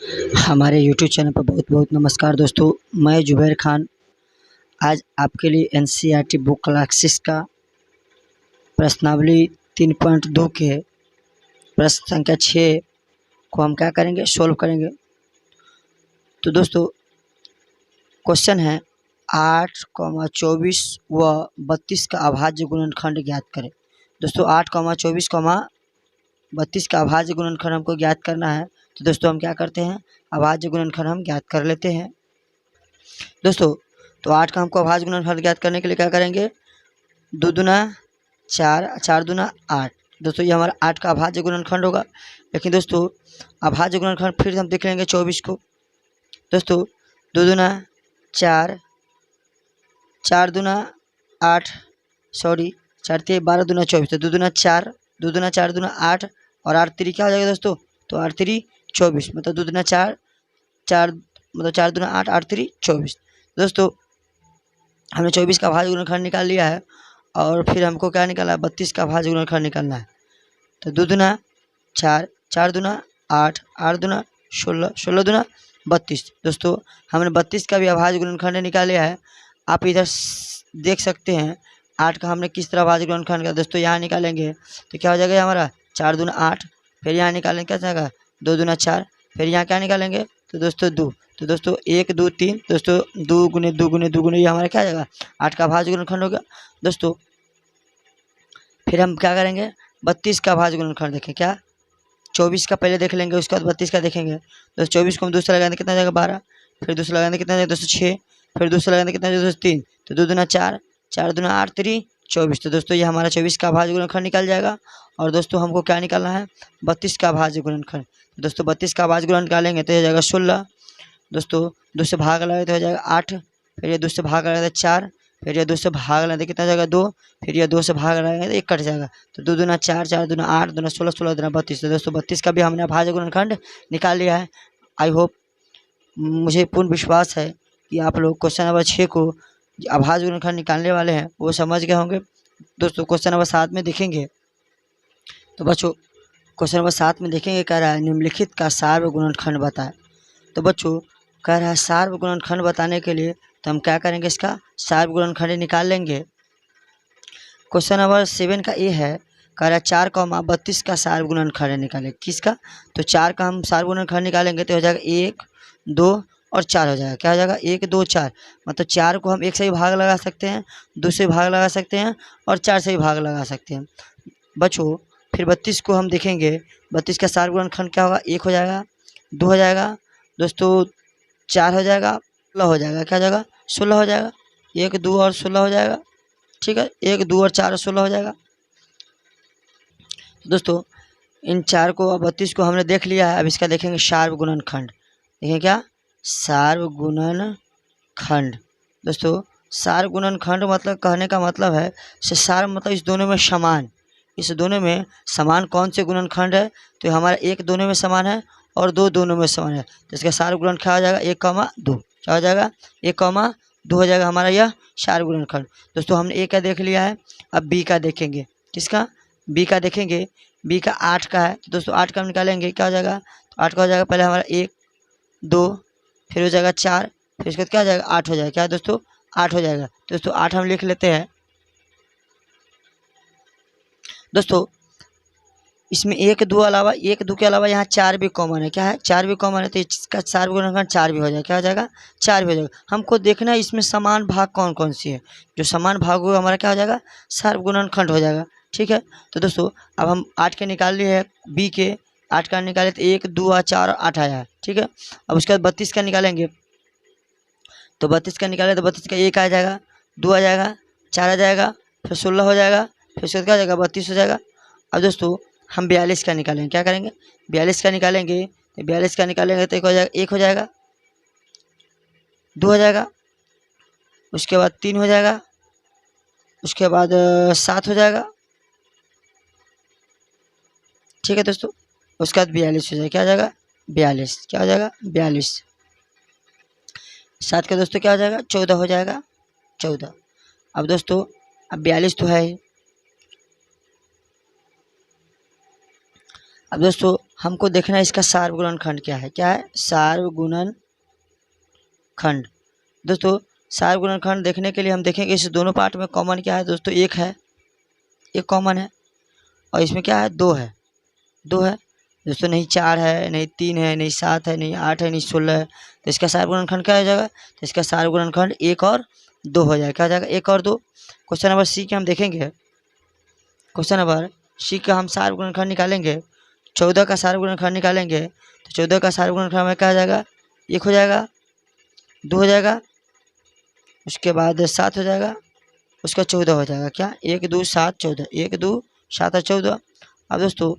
हमारे YouTube channel पर बहुत बहुत नमस्कार दोस्तों। मैं जुबैर खान आज आपके लिए एनसीईआरटी बुक क्लासेस का प्रश्नावली 3.2 के प्रश्न संख्या 6 को हम क्या करेंगे, सोल्व करेंगे। तो दोस्तों क्वेश्चन है 8, 24 व 32 का अभाज्य गुणनखंड ज्ञात करें। दोस्तों 8, 24, 32 का अभाज्य गुणनखंड हमको ज्ञात करना है। तो दोस्तों हम क्या करते हैं, अभाज्य गुणनखंड हम ज्ञात कर लेते हैं। दोस्तों तो 8 का हमको अभाज्य गुणनखंड ज्ञात करने के लिए क्या करेंगे, 2 दूना 4, 4 दूना 8। दोस्तों ये हमारा 8 का अभाज्य गुणनखंड होगा। लेकिन दोस्तों अभाज्य गुणनखंड फिर हम देख लेंगे 24 को। दोस्तों 2 दूना 4, 4 दूना 8, सॉरी 4 3 12 दूना 24। तो 2 दूना 4, 2 दूना 4 दूना 8 और 8 3 क्या हो जाएगा दोस्तों, तो 8 3 24, मतलब 2 दूना 4, 4 मतलब 4 दूना 8, 8 3 24। दोस्तों हमने 24 का अभाज्य गुणनखंड निकाल लिया है और फिर हमको क्या निकालना है, 32 का अभाज्य गुणनखंड निकालना है। तो 2 दूना 4, 4 दूना 8, 8 दूना 16, 16 दूना 32। दोस्तों हमने 32 का भी अभाज्य गुणनखंड निकाल लिया है। आप इधर देख सकते हैं 8 का हमने किस तरह अभाज्य गुणनखंड का। दोस्तों यहाँ निकालेंगे तो क्या हो जाएगा हमारा 4 दूना 8, फिर यहाँ निकालेंगे क्या जाएगा 2 दूना 4, फिर यहाँ क्या निकालेंगे तो दोस्तों 2। तो दोस्तों 1 2 3, दोस्तों 2 गुने 2 गुने 2 गुने ये हमारा क्या आ जाएगा 8 का अभाज्य गुणनखंड हो गया। दोस्तों फिर हम क्या करेंगे, 32 का अभाज्य गुणनखंड देखें क्या, 24 का पहले देख लेंगे, उसके बाद 32 का देखेंगे। दोस्तों 24 को हम दूसरा लगाएंगे कितना जाएगा 12, फिर दूसरा लगाएंगे कितना जाएगा दोस्तों 6, फिर दूसरा लगाएंगे कितना जाएगा दोस्तों 3। तो 2 दूना 4, 4 दूना 8 3 24। तो दोस्तों ये हमारा 24 का अभाज्य गुणनखंड निकल जाएगा। और दोस्तों हमको क्या निकालना है, 32 का अभाज्य गुणनखंड। दोस्तों 32 का अभाज्य गुणनखंड निकालेंगे तो हो जाएगा 16। दोस्तों 2 से भाग लगाए तो हो जाएगा 8, फिर ये 2 से भाग लगाए तो 4, फिर ये 2 से भाग लगाए तो कितना जाएगा 2, फिर ये 2 से भाग लगाएंगे तो 1 कट जाएगा। तो 2 दूना 4, 4 दूना 8, दूना 16, 16 दूना 32। तो दोस्तों 32 का भी हमने अभाज्य गुणनखंड निकाल लिया है। आई होप, मुझे पूर्ण विश्वास है कि आप लोग क्वेश्चन नंबर 6 को अभाज्य गुणनखंड निकालने वाले हैं वो समझ गए होंगे। दोस्तों क्वेश्चन नंबर 7 में देखेंगे तो बच्चों क्वेश्चन नंबर 7 में देखेंगे, कह रहा है निम्नलिखित का सार्व गुणनखंड बताएं। तो बच्चों कह रहा है सार्व गुणनखंड बताने के लिए तो हम क्या करेंगे, इसका सार्व गुणनखंड निकाल लेंगे। क्वेश्चन नंबर 7 का ये है, कह रहा है 4, 32 का सार्व गुणनखंड निकालें। किसका, तो 4 का हम सार्व गुणनखंड निकालेंगे तो हो जाएगा 1 2 और 4 हो जाएगा। क्या हो जाएगा 1 2 4, मतलब 4 को हम 1 से भी भाग लगा सकते हैं, 2 से भाग लगा सकते हैं और 4 से भी भाग लगा सकते हैं बच्चों। फिर 32 को हम देखेंगे, 32 का सार्व गुणनखंड क्या होगा, 1 हो जाएगा, 2 हो जाएगा, दोस्तों 4 हो जाएगा, 16 हो जाएगा। क्या हो जाएगा 16 हो जाएगा, 1 2 और 16 हो जाएगा। ठीक है, 1 2 और 4 और 16 हो जाएगा। दोस्तों इन 4 को और 32 को हमने देख लिया है। अब इसका देखेंगे सार्व गुणनखंड। देखें क्या, सार्व गुणनखंड। दोस्तों सार्व गुणनखंड मतलब कहने का मतलब है सार्व मतलब इस दोनों में समान, इस दोनों में समान कौन से गुणनखंड है, तो हमारा 1 दोनों में समान है और 2 दोनों में समान है। तो इसका सार्व गुणनखंड क्या हो जाएगा 1, 2। क्या हो जाएगा 1, 2 हो जाएगा हमारा यह सार्व गुणनखंड। दोस्तों हमने ए का देख लिया है, अब बी का देखेंगे। किसका, बी का देखेंगे। बी का 8 का है, तो दोस्तों 8 का हम निकालेंगे। क्या हो जाएगा, तो 8 का हो जाएगा पहले हमारा 1 2, फिर हो जाएगा 4, फिर इसके बाद क्या हो जाएगा 8 हो जाएगा। क्या दोस्तों 8 हो जाएगा। दोस्तों 8 हम लिख लेते हैं। दोस्तों इसमें 1 2 अलावा 1 2 के अलावा यहाँ 4 भी कॉमन है। क्या है, 4 भी कॉमन है, तो इसका सार्व गुणनखंड 4 भी हो जाएगा। क्या हो जाएगा 4 भी हो जाएगा। हमको देखना है इसमें समान भाग कौन कौन सी है, जो समान भाग होगा हमारा क्या हो जाएगा सार्व गुणनखंड हो जाएगा। ठीक है, तो दोस्तों अब हम 8 के निकाल लिए हैं, बी के 8 का निकाले तो 1 2 और 4 और 8 आया है। ठीक है, अब उसके बाद 32 का निकालेंगे। तो 32 का निकाले तो 32 का 1 आ जाएगा, 2 आ जाएगा, 4 आ जाएगा, फिर 16 हो जाएगा, फिर उसके बाद क्या हो जाएगा 32 हो जाएगा। अब दोस्तों हम 42 का निकालेंगे। क्या करेंगे, 42 का निकालेंगे। तो 42 का निकालेंगे तो 1 हो जाएगा, 1 हो जाएगा, 2 हो जाएगा, उसके बाद 3 हो जाएगा, उसके बाद 7 हो जाएगा। ठीक है दोस्तों, उसके बाद 42 हो जाएगा। क्या हो जाएगा 42, क्या हो जाएगा 42। 7 का दोस्तों क्या हो जाएगा 14 हो जाएगा, 14। अब दोस्तों अब 42 तो है ही, अब दोस्तों हमको देखना है इसका सार्वगुणनखंड क्या है। क्या है? सार्वगुणनखंड। दोस्तों सार्वगुणनखंड देखने के लिए हम देखेंगे इस दोनों पार्ट में कॉमन क्या है दोस्तों, एक है, एक कॉमन है, और इसमें क्या है, दो है, दो है दोस्तों, नहीं 4 है, नहीं 3 है, नहीं 7 है, नहीं 8 है, नहीं 16 है। तो इसका सार्वगुणनखंड क्या हो जाएगा? तो इसका सार्वगुणनखंड 1 और 2 हो जाएगा। क्या हो जाएगा? 1 और 2। क्वेश्चन नंबर सी के हम देखेंगे, क्वेश्चन नंबर सी का हम सार्वगुणनखंड निकालेंगे, 14 का सार्वगुणनखंड निकालेंगे। तो 14 का सार्वगुणनखंड में क्या हो जाएगा? 1 हो जाएगा, 2 हो जाएगा, उसके बाद 7 हो जाएगा, उसका 14 हो जाएगा। क्या? 1 2 7 14, 1 2 7 और 14। अब दोस्तों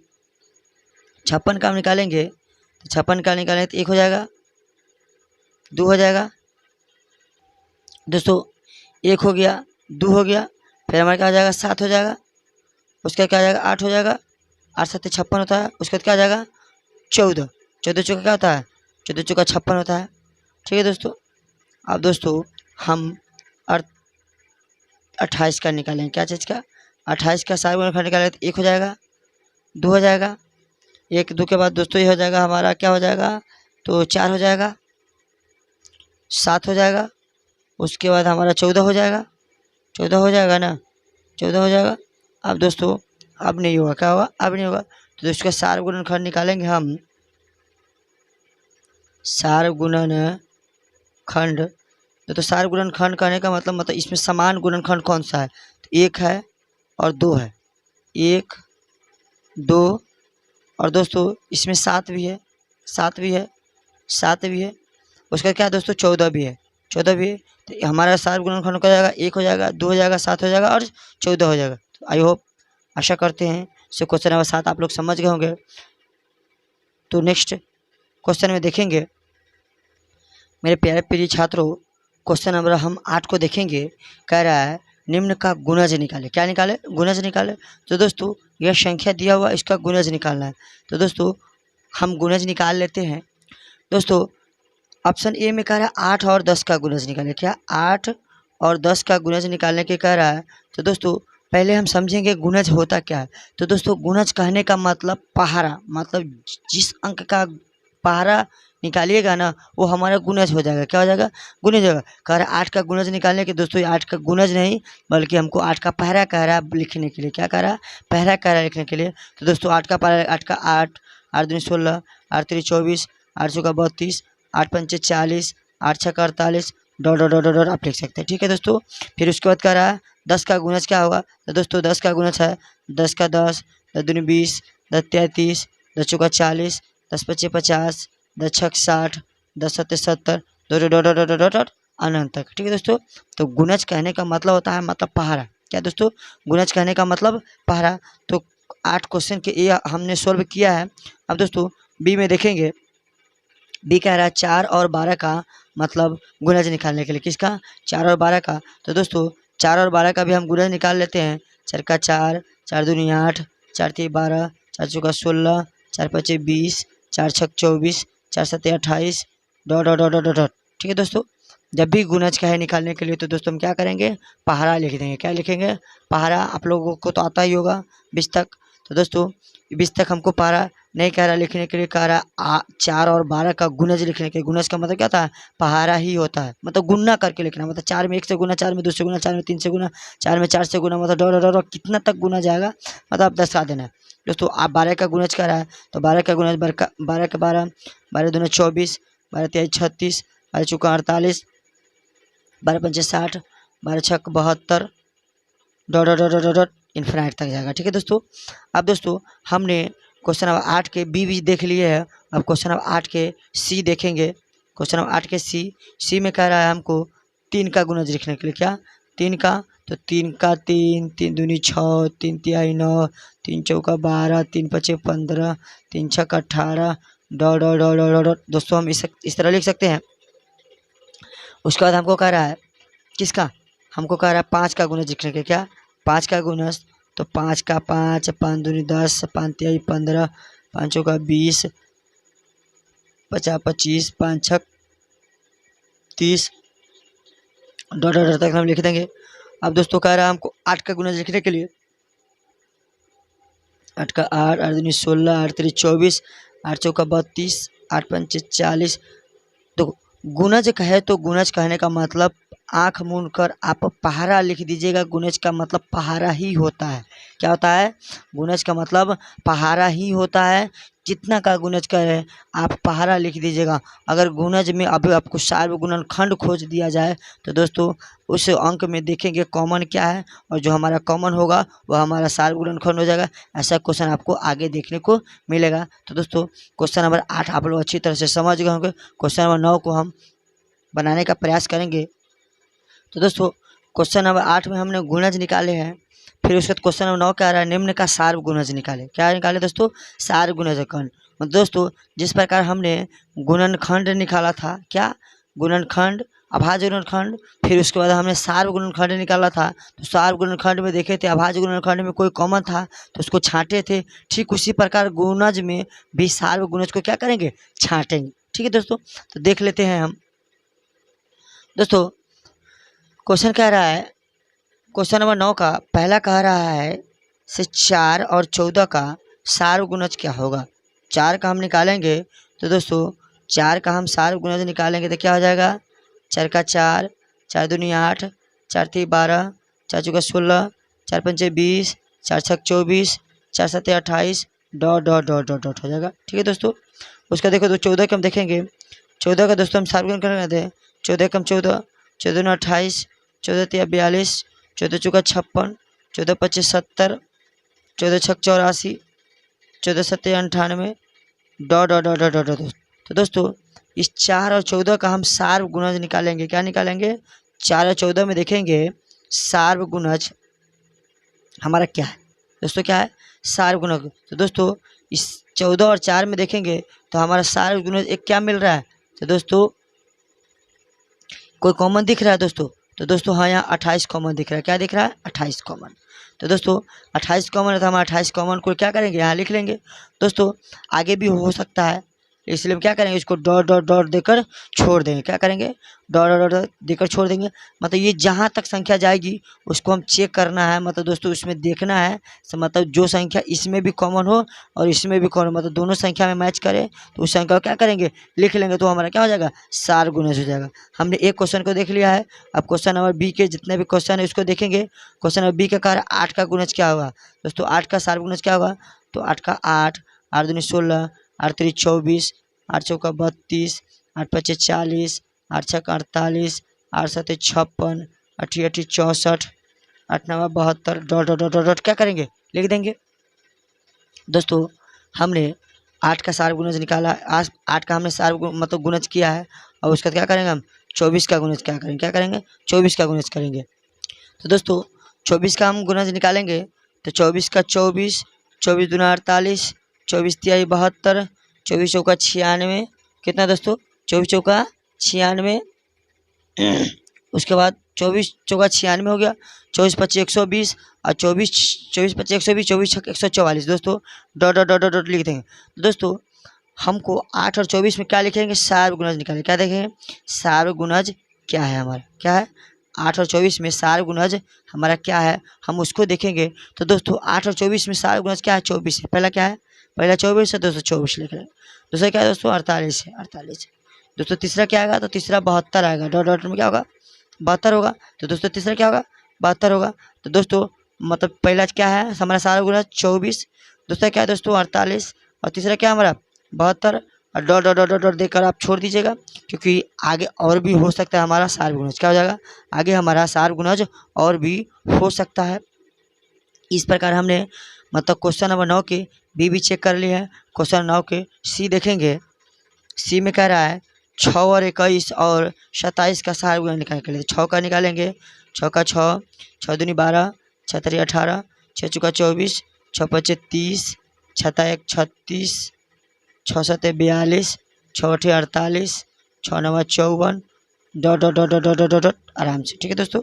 56 का हम निकालेंगे, तो 56 का निकालेंगे तो 1 हो जाएगा, 2 हो जाएगा दोस्तों, 1 हो गया, 2 हो गया, फिर हमारे क्या हो जाएगा? 7 हो जाएगा, उसका क्या हो जाएगा? 8 हो जाएगा, 8 7 56 होता है, उसके बाद क्या हो जाएगा? 14, 14 चौका क्या होता है? 14 चौका 56 होता है। ठीक है दोस्तों। अब दोस्तों हम 28 का निकालेंगे। क्या चीज़ का? 28 का सार्वगुणनखंड निकालेंगे तो 1 हो जाएगा, 2 हो जाएगा, 1 2 के बाद दोस्तों ये हो जाएगा हमारा, क्या हो जाएगा? तो 4 हो जाएगा, 7 हो जाएगा, उसके बाद हमारा 14 हो जाएगा, 14 हो जाएगा ना, 14 हो जाएगा। अब दोस्तों अब नहीं होगा, क्या होगा? अब नहीं होगा। तो दोस्तों का सार्वगुणनखंड निकालेंगे हम, सार्वगुणनखंड। तो सार्वगुणनखंड कहने का मतलब इसमें समान गुणनखंड कौन सा है? तो 1 है और 2 है, 1 2, और दोस्तों इसमें 7 भी है, 7 भी है, 7 भी है, उसका क्या दोस्तों? 14 भी है, 14 भी है। तो हमारा सार्वगुणनखंड हो जाएगा, 1 हो जाएगा, 2 हो जाएगा, 7 हो जाएगा और 14 हो जाएगा। तो आई होप, आशा करते हैं सो क्वेश्चन नंबर 7 आप लोग समझ गए होंगे। तो नेक्स्ट क्वेश्चन में देखेंगे मेरे प्यारे प्रिय छात्रों, क्वेश्चन नंबर हम 8 को देखेंगे। कह रहा है निम्न का गुणज निकाले। क्या निकाले? गुणज निकाले। तो दोस्तों यह संख्या दिया हुआ, इसका गुणज निकालना है। तो दोस्तों हम गुणज निकाल लेते हैं। दोस्तों ऑप्शन ए में कह रहा है 8 और 10 का गुणज निकाले। क्या? 8 और 10 का गुणज निकालने के कह रहा है। तो दोस्तों पहले हम समझेंगे गुणज होता क्या है। तो दोस्तों गुणज कहने का मतलब पहाड़ा, मतलब जिस अंक का पहाड़ा निकालिएगा ना वो हमारा गुणज हो जाएगा। क्या हो जाएगा? गुणज होगा। कह रहा है 8 का गुणज निकालने के, दोस्तों 8 का गुणज नहीं बल्कि हमको 8 का पहरा कह रहा है लिखने के लिए। क्या कह रहा है? पहरा कह रहा है लिखने के लिए। तो दोस्तों 8 का पहरा, 8 का 8, 8 दूनी 16, 8 3 24, 8 चौका 32, 8 पंचे 40, 8 छक्का 48, डॉट डॉट डॉट डॉट आप लिख सकते हैं। ठीक है दोस्तों। फिर उसके बाद कह रहा है 10 का गुणज क्या होगा। तो दोस्तों 10 का गुणज है 10 का 10, 10 दूनी 20, 10 33, 10 चौका 40, 10 पच्चे 50, 10 छक 60, 10 सत्ते 70, dot dot dot dot dot dot अनंत तक। ठीक है दोस्तों। तो गुणज कहने का मतलब होता है मतलब पहाड़ा। क्या दोस्तों? गुणज कहने का मतलब पहाड़ा। तो 8 क्वेश्चन के ये हमने सॉल्व किया है। अब दोस्तों बी में देखेंगे, बी कह रहा है 4 और 12 का मतलब गुणज निकालने के लिए। किसका? 4 और 12 का। तो दोस्तों 4 और 12 का भी हम गुणज निकाल लेते हैं। 4 का 4, 4 दूनी 8, 4 तीन 12, 4 चौका 16, 4 पच्चे 20, 4 छक 24, 4 सत्ते 28, dot dot dot dot dot. ठीक है दोस्तों। जब भी गुणज का है निकालने के लिए तो दोस्तों हम क्या करेंगे? पहाड़ा लिख देंगे। क्या लिखेंगे? पहाड़ा। आप लोगों को तो आता ही होगा 20 तक। तो दोस्तों 20 तक हमको पहाड़ा नहीं कह रहा लिखने के लिए, कह रहा 4 और 12 का गुणज लिखने के। गुणज का मतलब क्या था? पहाड़ा ही होता है, मतलब गुणा करके लिखना। मतलब 4 में 1 से गुना, 4 में 2 से गुना, 4 में 3 से गुना, 4 में 4 से गुना, मतलब डॉट डॉट डॉट कितना तक गुना जाएगा मतलब आप दर्शा देना है। दोस्तों आप 12 का गुणज कर रहा है तो 12 का गुणज 12 का 12, 12 दूना 24, 12 तेईस 36, 12 चौका 48, 12 पंचे 60, 12 छक 72, dot dot dot dot dot infinite तक जाएगा। ठीक है दोस्तों। अब दोस्तों हमने क्वेश्चन नंबर 8 के बी देख लिए है। अब क्वेश्चन नंबर 8 के सी देखेंगे। क्वेश्चन नंबर 8 के सी में कह रहा है हमको 3 का गुणज लिखने के लिए। क्या? 3 का। तो 3 का 3, 3 दूनी 6, 3 तिहाई 9, 3 चौका 12, 3 पचे 15, 3 छक्का 18, dot dot dot dot dot. दोस्तों हम इस तरह लिख सकते हैं। उसके बाद हमको कह रहा है किसका? हमको कह रहा है 5 का गुणज लिखने के। क्या? 5 का गुणज। तो 5 का 5, 5 दूनी 10, 5 तिहाई 15, 5 चौका 20, 50 25, 5 छक 30, डॉट डॉट तक हम लिख देंगे। अब दोस्तों कह रहा है हमको 8 का गुणज लिखने के लिए। 8 का 8, 8 दूनी 16, 8 3 24, 8 चौका 32, 8 पंचे 40। तो गुणज कहे तो गुणज कहने का मतलब आँख मूंद कर आप पहाड़ा लिख दीजिएगा। गुणज का मतलब पहाड़ा ही होता है। क्या होता है? गुणज का मतलब पहाड़ा ही होता है। जितना का गुणज करे आप पहाड़ा लिख दीजिएगा। अगर गुणज में अभी आपको सार्वगुणनखंड खोज दिया जाए तो दोस्तों उस अंक में देखेंगे कॉमन क्या है, और जो हमारा कॉमन होगा वह हमारा सार्वगुणनखंड हो जाएगा। ऐसा क्वेश्चन आपको आगे देखने को मिलेगा। तो दोस्तों क्वेश्चन नंबर 8 आप लोग अच्छी तरह से समझ गए होंगे। क्वेश्चन नंबर 9 को हम बनाने का प्रयास करेंगे। तो दोस्तों क्वेश्चन नंबर 8 में हमने गुणज निकाले हैं। फिर उसके बाद क्वेश्चन नंबर 9 क्या आ रहा है? निम्न का सार्व गुणज निकाले। क्या निकाले दोस्तों? सार्व गुणज खंड। मतलब दोस्तों जिस प्रकार हमने गुणनखंड निकाला था, क्या गुणनखंड, अभाज्य गुणनखंड, फिर उसके बाद हमने सार्व गुणनखंड निकाला था। तो सार्व गुणनखंड में देखे थे अभाज्य गुणनखंड में कोई कॉमन था तो उसको छांटे थे। ठीक उसी प्रकार गुणज में भी सार्व गुणज को क्या करेंगे? छांटेंगे। ठीक है दोस्तों, तो देख लेते हैं हम। दोस्तों क्वेश्चन कह रहा है, क्वेश्चन नंबर 9 का पहला कह रहा है से 4 और 14 का सार्व गुणज क्या होगा। 4 का हम निकालेंगे तो दोस्तों 4 का हम सार्व गुणज निकालेंगे तो क्या हो जाएगा? 4 का 4, 4 दूनी 8, 4 तीन 12, 4 चौका 16, 4 पंचे 20, 4 छक 24, 4 सत्ते 28, dot dot dot dot dot हो जाएगा। ठीक है दोस्तों, उसका देखो तो 14 का हम देखेंगे। 14 का दोस्तों हम सार्व गुणज कर लेते हैं। 14 का हम 14, 14 दूनी 28, 14 तिया 42, 14 चौका 56, 14 पच्चीस 70, 14 छक 84, 14 सत्ते 98, dot dot dot dot dot. तो दोस्तों इस 4 और 14 का हम सार्व गुणज निकालेंगे। क्या निकालेंगे? 4 और 14 में देखेंगे सार्व गुणज हमारा क्या है दोस्तों? क्या है? सार्व गुणज। तो दोस्तों इस 14 और 4 में देखेंगे तो हमारा सार्व गुणज एक क्या मिल रहा है? तो दोस्तों कोई कॉमन दिख रहा है दोस्तों? तो दोस्तों हाँ, यहाँ 28 कॉमन दिख रहा है। क्या दिख रहा है? 28 कॉमन। तो दोस्तों 28 कॉमन है तो हम 28 कॉमन को क्या करेंगे? यहाँ लिख लेंगे। दोस्तों आगे भी हो सकता है, इसलिए हम क्या करेंगे? इसको डॉट डॉट डॉट देकर छोड़ देंगे। क्या करेंगे? डॉट डॉट डॉट देकर छोड़ देंगे। मतलब ये जहाँ तक संख्या जाएगी उसको हम चेक करना है। मतलब दोस्तों उसमें देखना है मतलब जो संख्या इसमें भी कॉमन हो और इसमें भी कॉमन, मतलब दोनों संख्या में मैच करे तो उस संख्या को क्या करेंगे? लिख लेंगे। तो हमारा क्या हो जाएगा? सार्व गुणज हो जाएगा। हमने एक क्वेश्चन को देख लिया है। अब क्वेश्चन नंबर बी के जितने भी क्वेश्चन है उसको देखेंगे। क्वेश्चन नंबर बी का कह रहा है 8 का गुणज क्या होगा। दोस्तों 8 का सार्व गुणज क्या होगा? तो 8 का 8, 8 दूनी 16, 8 तीन 24, 8 चौका 32, 8 पच्चे 40, 8 छक 48, 8 सत्ते 56, 8 अठी 64, 8 नवा 72, डॉट डॉट डॉट डॉट क्या करेंगे? लिख देंगे। दोस्तों हमने 8 का सार्व गुणज निकाला। 8 का हमने सार्व मतलब गुणज किया है। और उसका क्या करेंगे हम? 24 का गुणज क्या करेंगे? क्या करेंगे? 24 का गुणज करेंगे। तो दोस्तों 24 का हम गुणज निकालेंगे तो 24 का 24, 24 दूना 48, 24 तिहाई 72, 24 चौका 96, कितना दोस्तों? 24 चौका 96। उसके बाद 24 चौका 96 हो गया। 24 पच्चीस 120 और 24 पच्चीस 120, 24 छक 144 दोस्तों डॉट डॉट डॉट डॉट लिख देंगे। दोस्तों हमको 8 और 24 में क्या लिखेंगे? सार्व गुणज निकालेंगे। क्या देखेंगे? सार्व गुणज क्या है हमारा? क्या है? 8 और 24 में सार्व गुणज हमारा क्या है हम उसको देखेंगे। तो दोस्तों 8 और 24 में सार्व गुणज क्या है? 24 है। पहला क्या है? पहला 24 है दोस्तों, 24 लिख लेंगे। दूसरा क्या है दोस्तों? 48 है, 48 है। दोस्तों तीसरा क्या आएगा? तो तीसरा 72 आएगा। डॉट डॉट में क्या होगा? 72 होगा। तो दोस्तों तीसरा क्या होगा? 72 होगा। तो दोस्तों मतलब पहला क्या है हमारा सार्व गुणज? 24। दूसरा क्या है दोस्तों? 48। और तीसरा क्या हमारा? 72। और डॉट डॉट डॉट डॉट देकर आप छोड़ दीजिएगा, क्योंकि आगे और भी हो सकता है हमारा सार्व गुणज। क्या हो जाएगा? आगे हमारा सार्व गुणज और भी हो सकता है। इस प्रकार हमने मतलब क्वेश्चन नंबर 9 के बी चेक कर लिए हैं। क्वेश्चन 9 के सी देखेंगे। सी में कह रहा है 6 और 21 और 27 का सार्व गुणज निकाल के लिए 6 का निकालेंगे। 6 का 6, 6 दूनी 12, 6 तिरी 18, 6 चौका 24, 6 पच्चे 30, 6 एक 36, 6 सत्ते 42, 6 अठे 48, 6 नवा 54, dot dot dot dot dot dot आराम से। ठीक है दोस्तों,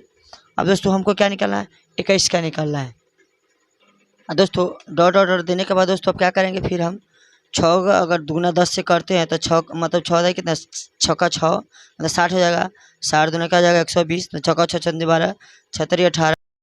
अब दोस्तों हमको क्या निकालना है? 21 का निकालना है। दोस्तों डॉट डॉट डॉट देने के बाद दोस्तों अब क्या करेंगे? फिर हम 6 का अगर दुगना 10 से करते हैं तो 6 मतलब 6 कितना? 6 का 6 मतलब 60 हो जाएगा। 60 दूना क्या हो जाएगा? 120। तो 6 का 6 12, 6 तिरी 18।